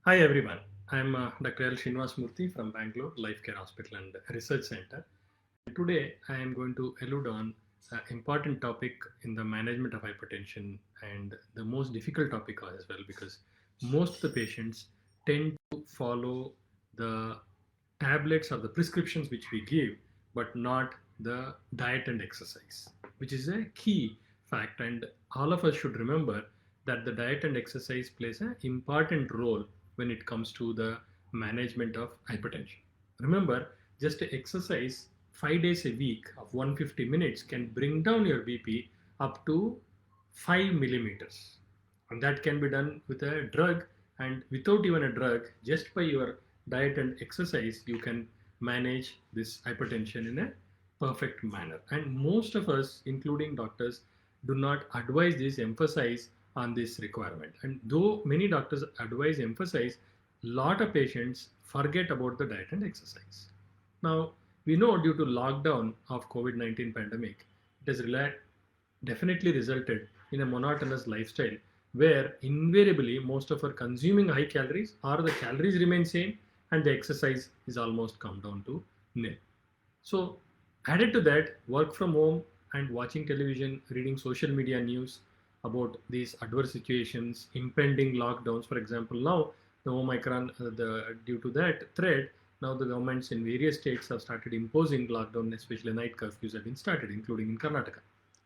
Hi everyone, I'm Dr. L. Srinivas Murthy from Bangalore Life Care Hospital and Research Center. And today I am going to allude on an important topic in the management of hypertension and the most difficult topic as well because most of the patients tend to follow the tablets or the prescriptions which we give, but not the diet and exercise, which is a key fact. And all of us should remember that the diet and exercise plays an important role when it comes to the management of hypertension. Remember, just exercise 5 days a week of 150 minutes can bring down your BP up to 5 millimeters. And that can be done with a drug, and without even a drug, just by your diet and exercise, you can manage this hypertension in a perfect manner. And most of us, including doctors, do not advise this, emphasize on this requirement. And though many doctors advise, emphasize, lot of patients forget about the diet and exercise. Now, we know due to lockdown of COVID-19 pandemic, it has definitely resulted in a monotonous lifestyle where invariably most of are consuming high calories or the calories remain same and the exercise is almost come down to nil. So added to that, work from home and watching television, reading social media news about these adverse situations, impending lockdowns. For example, now the Omicron, due to that threat, now the governments in various states have started imposing lockdown, especially night curfews have been started, including in Karnataka.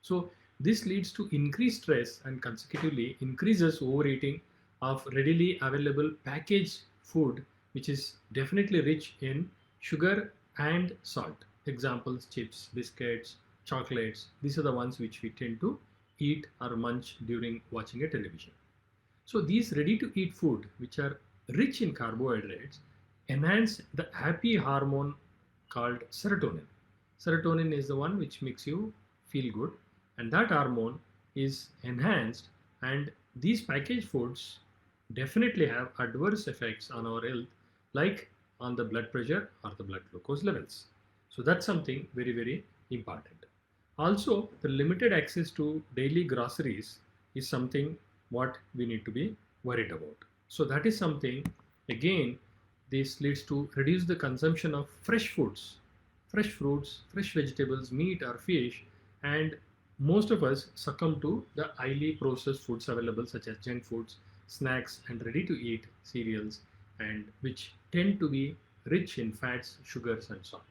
So this leads to increased stress and consecutively increases overeating of readily available packaged food, which is definitely rich in sugar and salt. Examples: chips, biscuits, chocolates. These are the ones which we tend to eat or munch during watching a television. So these ready to eat food, which are rich in carbohydrates, enhance the happy hormone called serotonin. Serotonin is the one which makes you feel good, and that hormone is enhanced. And these packaged foods definitely have adverse effects on our health, like on the blood pressure or the blood glucose levels. So that's something very, very important. Also, the limited access to daily groceries is something what we need to be worried about. So that is something, again, this leads to reduce the consumption of fresh foods, fresh fruits, fresh vegetables, meat or fish, and most of us succumb to the highly processed foods available such as junk foods, snacks and ready to eat cereals, and which tend to be rich in fats, sugars and salt.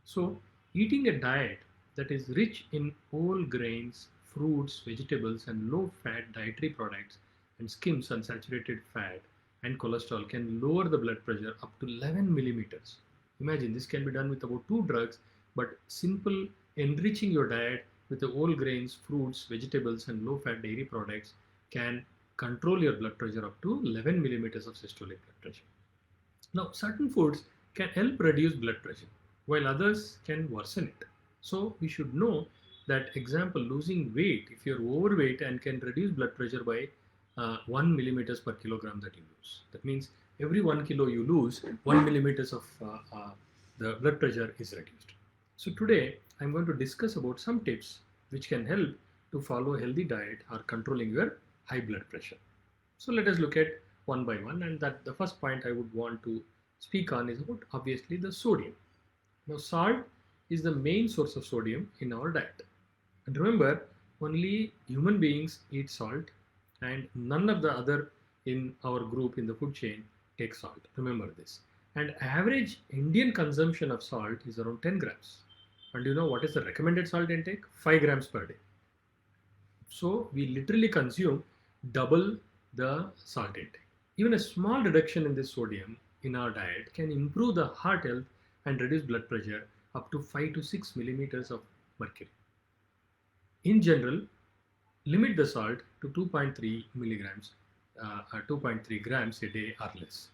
So, eating a diet that is rich in whole grains, fruits, vegetables, and low fat dietary products, and skims unsaturated fat and cholesterol can lower the blood pressure up to 11 millimeters. Imagine this can be done with about two drugs, but simple enriching your diet with the whole grains, fruits, vegetables, and low fat dairy products can control your blood pressure up to 11 millimeters of systolic blood pressure. Now, certain foods can help reduce blood pressure, while others can worsen it. So, we should know that, example, losing weight, if you're overweight and can reduce blood pressure by 1 millimeters per kilogram that you lose. That means every 1 kilo you lose, 1 millimeters of the blood pressure is reduced. So today I'm going to discuss about some tips which can help to follow a healthy diet or controlling your high blood pressure. So let us look at one by one, and that the first point I would want to speak on is about obviously the sodium. Now salt is the main source of sodium in our diet. And remember, only human beings eat salt and none of the other in our group in the food chain take salt. Remember this. And average Indian consumption of salt is around 10 grams. And you know what is the recommended salt intake? 5 grams per day. So we literally consume double the salt intake. Even a small reduction in this sodium in our diet can improve the heart health and reduce blood pressure up to 5 to 6 millimeters of mercury. In general, limit the salt to 2.3 milligrams, 2.3 grams a day or less.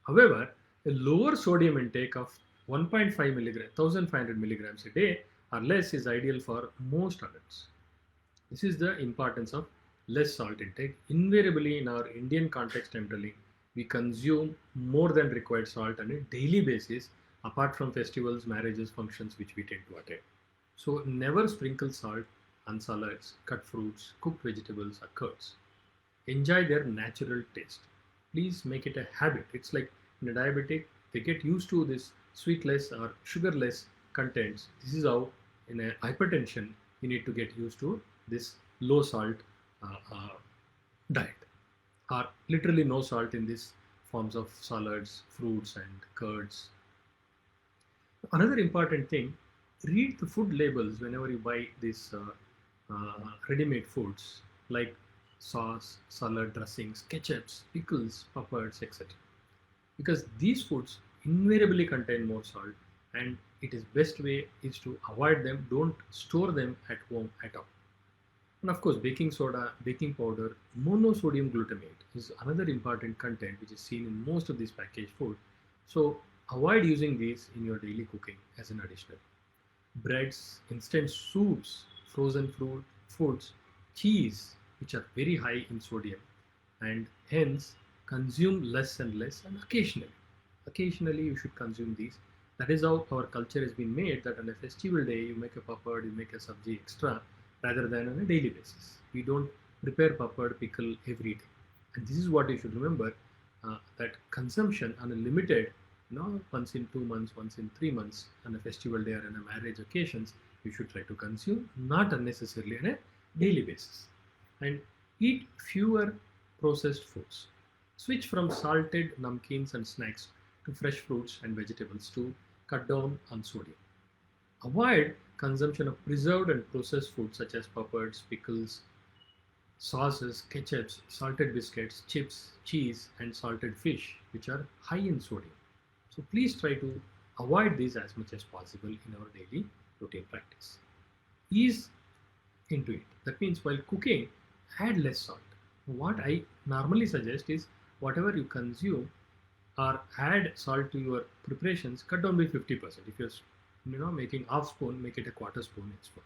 However, a lower sodium intake of 1.5 milligram, 1500 milligrams a day or less is ideal for most adults. This is the importance of less salt intake. Invariably, in our Indian context, I'm telling, we consume more than required salt on a daily basis, apart from festivals, marriages, functions, which we tend to attend. So, never sprinkle salt on salads, cut fruits, cooked vegetables, or curds. Enjoy their natural taste. Please make it a habit. It's like in a diabetic, they get used to this sweetless or sugarless contents. This is how in a hypertension you need to get used to this low salt diet, or literally no salt in these forms of salads, fruits, and curds. Another important thing, read the food labels whenever you buy these ready-made foods like sauce, salad dressings, ketchups, pickles, papads, etc. Because these foods invariably contain more salt, and it is best way is to avoid them. Don't store them at home at all. And of course, baking soda, baking powder, monosodium glutamate is another important content which is seen in most of these packaged food. So avoid using these in your daily cooking as an additional. Breads, instant soups, frozen fruit, foods, cheese, which are very high in sodium, and hence consume less and less and occasionally. Occasionally you should consume these. That is how our culture has been made, that on a festival day you make a papad, you make a sabji extra rather than on a daily basis. We don't prepare papad, pickle every day. And this is what you should remember, that consumption on a limited, once in 2 months, once in 3 months, on a festival day or on a marriage occasions, you should try to consume, not unnecessarily on a daily basis. And eat fewer processed foods. Switch from salted namkeens and snacks to fresh fruits and vegetables to cut down on sodium. Avoid consumption of preserved and processed foods such as papads, pickles, sauces, ketchups, salted biscuits, chips, cheese, and salted fish, which are high in sodium. So please try to avoid these as much as possible in our daily routine practice. Ease into it. That means while cooking, add less salt. What I normally suggest is whatever you consume or add salt to your preparations, cut down by 50%. If you're making half spoon, make it a quarter spoon each spoon.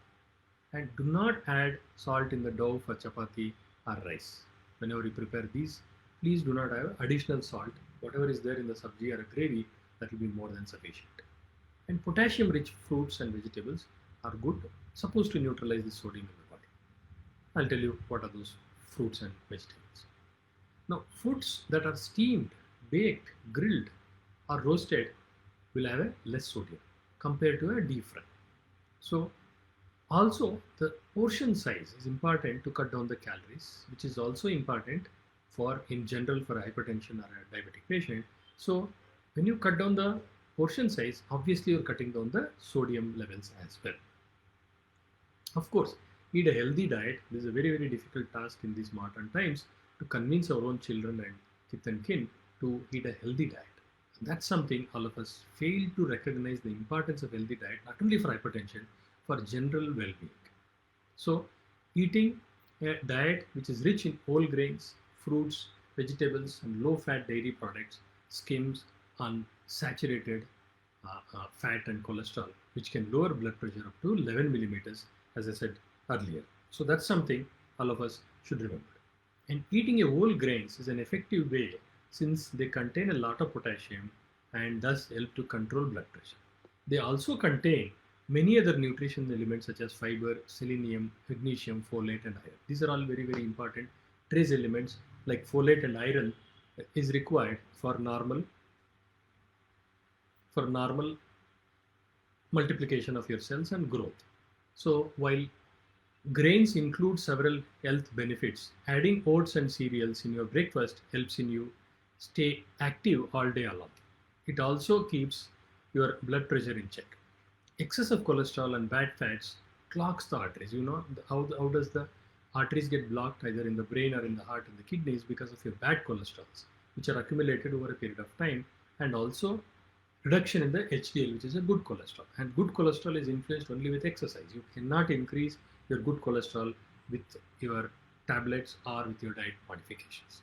And do not add salt in the dough for chapati or rice. Whenever you prepare these, please do not have additional salt. Whatever is there in the sabji or a gravy, that will be more than sufficient. And potassium rich fruits and vegetables are good, supposed to neutralize the sodium in the body. I'll tell you what are those fruits and vegetables. Now, foods that are steamed, baked, grilled, or roasted will have a less sodium compared to a deep fry. So, also the portion size is important to cut down the calories, which is also important for in general for hypertension or a diabetic patient. So, when you cut down the portion size, obviously you're cutting down the sodium levels as well. Of course, eat a healthy diet. This is a very, very difficult task in these modern times to convince our own children and kith and kin to eat a healthy diet. And that's something all of us fail to recognize the importance of healthy diet, not only for hypertension, for general well-being. So, eating a diet which is rich in whole grains, fruits, vegetables, and low-fat dairy products, skims, unsaturated fat and cholesterol, which can lower blood pressure up to 11 millimeters, as I said earlier. So that's something all of us should remember. And eating a whole grains is an effective way since they contain a lot of potassium and thus help to control blood pressure. They also contain many other nutrition elements such as fiber, selenium, magnesium, folate, and iron. These are all very, very important trace elements like folate and iron is required for normal multiplication of your cells and growth. So while grains include several health benefits, adding oats and cereals in your breakfast helps in you stay active all day long. It also keeps your blood pressure in check. Excessive cholesterol and bad fats clogs the arteries. You know how does the arteries get blocked either in the brain or in the heart and the kidneys because of your bad cholesterols, which are accumulated over a period of time, and also reduction in the HDL, which is a good cholesterol. And good cholesterol is influenced only with exercise. You cannot increase your good cholesterol with your tablets or with your diet modifications.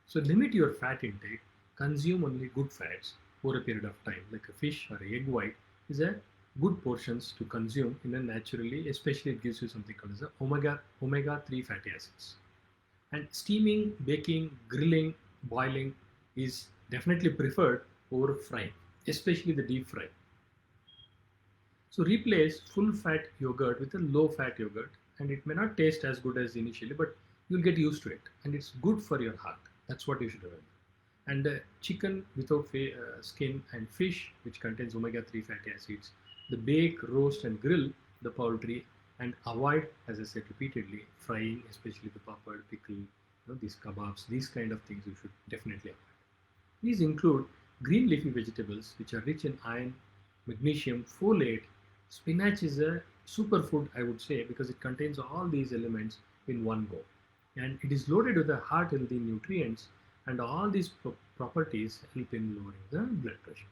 So limit your fat intake, consume only good fats over a period of time, like a fish or egg white is a good portions to consume in a naturally, especially it gives you something called as a omega-3 fatty acids. And steaming, baking, grilling, boiling is definitely preferred over frying, especially the deep fry. So replace full fat yogurt with a low fat yogurt, and it may not taste as good as initially, but you'll get used to it, and it's good for your heart. That's what you should remember. And chicken without skin, and fish which contains omega-3 fatty acids. The bake, roast and grill the poultry, and avoid, as I said repeatedly, frying, especially the papad, pickle, these kebabs, these kind of things you should definitely avoid. These include green leafy vegetables which are rich in iron, magnesium, folate. Spinach is a superfood, I would say, because it contains all these elements in one go. And it is loaded with the heart healthy nutrients, and all these properties help in lowering the blood pressure.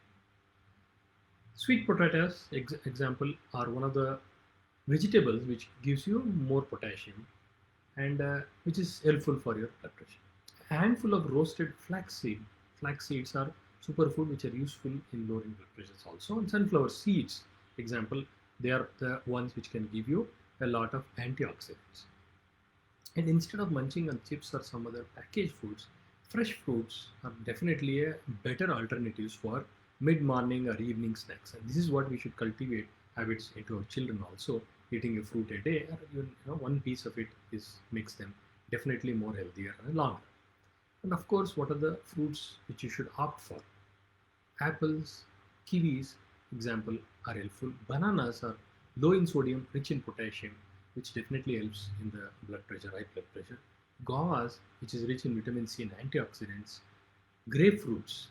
Sweet potatoes, example, are one of the vegetables which gives you more potassium, and which is helpful for your blood pressure. A handful of roasted flax seeds are superfood which are useful in lowering blood pressures also. And sunflower seeds, example, they are the ones which can give you a lot of antioxidants. And instead of munching on chips or some other packaged foods, fresh fruits are definitely a better alternatives for mid-morning or evening snacks. And this is what we should cultivate habits into our children also. Eating a fruit a day, or even one piece of it is makes them definitely more healthier and longer. And of course, what are the fruits which you should opt for? Apples, kiwis, example, are helpful. Bananas are low in sodium, rich in potassium, which definitely helps in the blood pressure, high blood pressure. Guavas, which is rich in vitamin C and antioxidants. Grapefruits,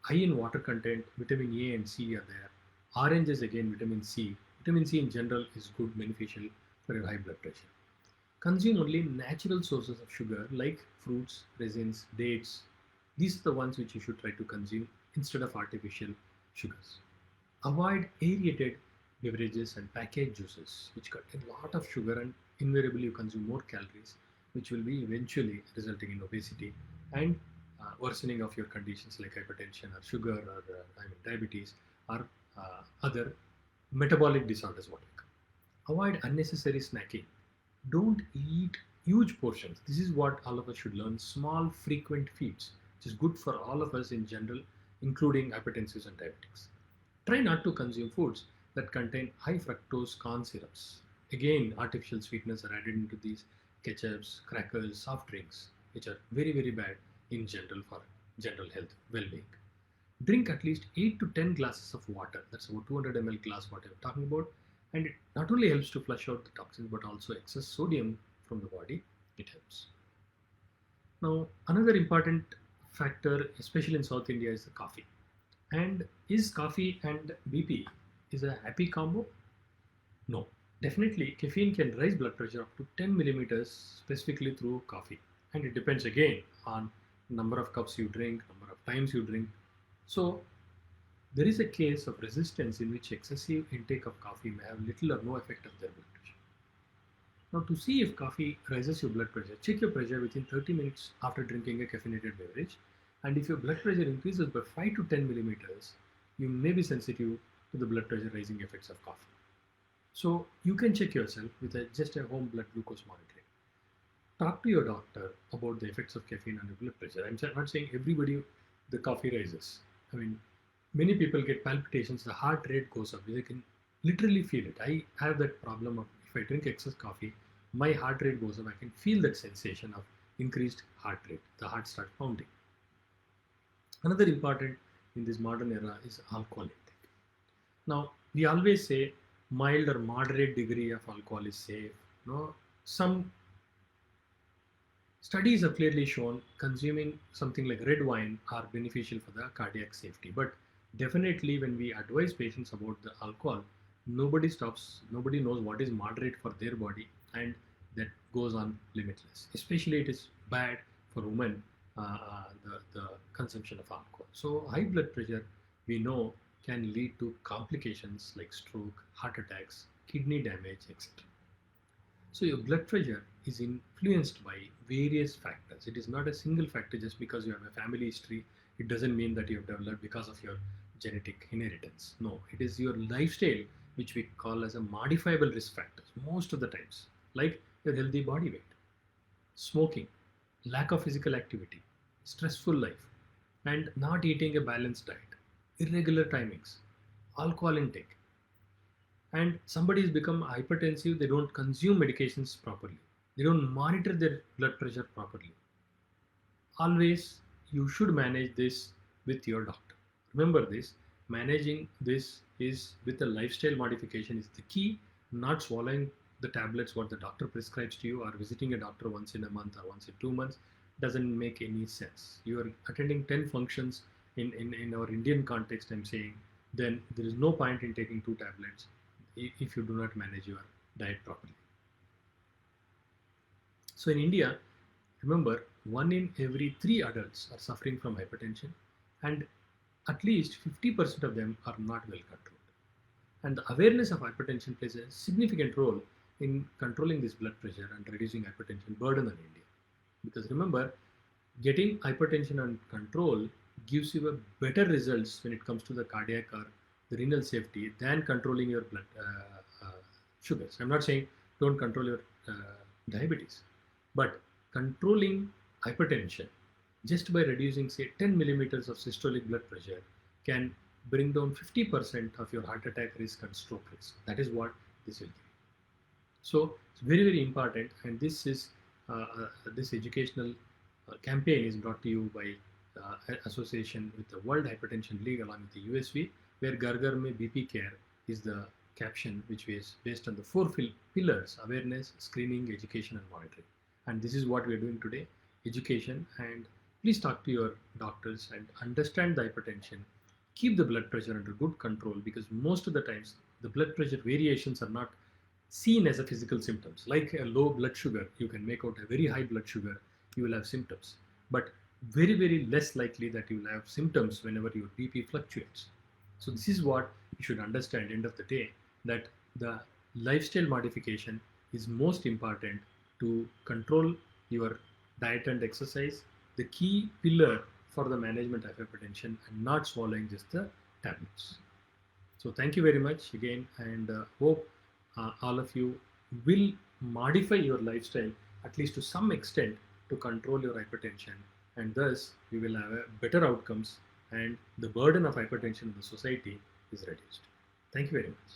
high in water content, vitamin A and C are there. Oranges, again, vitamin C. Vitamin C in general is good, beneficial for your high blood pressure. Consume only natural sources of sugar like fruits, raisins, dates. These are the ones which you should try to consume instead of artificial sugars. Avoid aerated beverages and packaged juices, which contain a lot of sugar, and invariably you consume more calories, which will be eventually resulting in obesity and worsening of your conditions like hypertension or sugar or diabetes or other metabolic disorders. What we call. Avoid unnecessary snacking. Don't eat huge portions. This is what all of us should learn. Small, frequent feeds, which is good for all of us in general, including hypertensives and diabetics. Try not to consume foods that contain high fructose corn syrups. Again, artificial sweeteners are added into these ketchups, crackers, soft drinks, which are very, very bad in general for general health well-being. Drink at least 8 to 10 glasses of water. That's about 200 ml glass water I'm talking about. And it not only helps to flush out the toxins, but also excess sodium from the body, it helps. Now, another important factor, especially in South India, is the coffee. And is coffee and BP is a happy combo? No. Definitely, caffeine can raise blood pressure up to 10 millimeters specifically through coffee. And it depends again on number of cups you drink, number of times you drink. So, there is a case of resistance in which excessive intake of coffee may have little or no effect on their blood pressure. Now, to see if coffee raises your blood pressure, check your pressure within 30 minutes after drinking a caffeinated beverage. And if your blood pressure increases by 5 to 10 millimeters, you may be sensitive to the blood pressure raising effects of coffee. So you can check yourself with just a home blood glucose monitoring. Talk to your doctor about the effects of caffeine on your blood pressure. I'm not saying everybody the coffee raises. I mean, many people get palpitations, the heart rate goes up. They can literally feel it. I have that problem of if I drink excess coffee, my heart rate goes up. I can feel that sensation of increased heart rate. The heart starts pounding. Another important in this modern era is alcohol intake. Now, we always say mild or moderate degree of alcohol is safe. No, some studies have clearly shown consuming something like red wine are beneficial for the cardiac safety. But definitely, when we advise patients about the alcohol, nobody knows what is moderate for their body, and that goes on limitless. Especially, it is bad for women, the consumption of alcohol. So, high blood pressure, we know, can lead to complications like stroke, heart attacks, kidney damage, etc. So your blood pressure is influenced by various factors. It is not a single factor. Just because you have a family history, it doesn't mean that you have developed because of your genetic inheritance. No, it is your lifestyle, which we call as a modifiable risk factors most of the times, like your healthy body weight, smoking, lack of physical activity, stressful life, and not eating a balanced diet, irregular timings, alcohol intake, and somebody has become hypertensive, they don't consume medications properly, they don't monitor their blood pressure properly. Always you should manage this with your doctor. Remember this, managing this is with a lifestyle modification is the key, not swallowing the tablets what the doctor prescribes to you or visiting a doctor once in a month or once in 2 months doesn't make any sense. You are attending 10 functions in our Indian context, I'm saying, then there is no point in taking 2 tablets if you do not manage your diet properly. So in India, remember, 1 in every 3 adults are suffering from hypertension, and at least 50% of them are not well controlled. And the awareness of hypertension plays a significant role in controlling this blood pressure and reducing hypertension burden on India. Because remember, getting hypertension under control gives you a better results when it comes to the cardiac or the renal safety than controlling your blood sugars. I'm not saying don't control your diabetes, but controlling hypertension just by reducing say 10 millimeters of systolic blood pressure can bring down 50% of your heart attack risk and stroke risk. That is what this will give. So it's very, very important, and this educational campaign is brought to you by association with the World Hypertension League along with the USV, where Ghar Ghar Mein BP Care is the caption, which is based on the 4 pillars: awareness, screening, education, and monitoring. And this is what we are doing today: education. And please talk to your doctors and understand the hypertension. Keep the blood pressure under good control, because most of the times the blood pressure variations are not seen as a physical symptoms. Like a low blood sugar, you can make out a very high blood sugar, you will have symptoms, but very, very less likely that you will have symptoms whenever your BP fluctuates. So this is what you should understand end of the day, that the lifestyle modification is most important to control your diet and exercise, the key pillar for the management of hypertension, and not swallowing just the tablets. So thank you very much again, and hope all of you will modify your lifestyle at least to some extent to control your hypertension, and thus we will have a better outcomes and the burden of hypertension in the society is reduced. Thank you very much.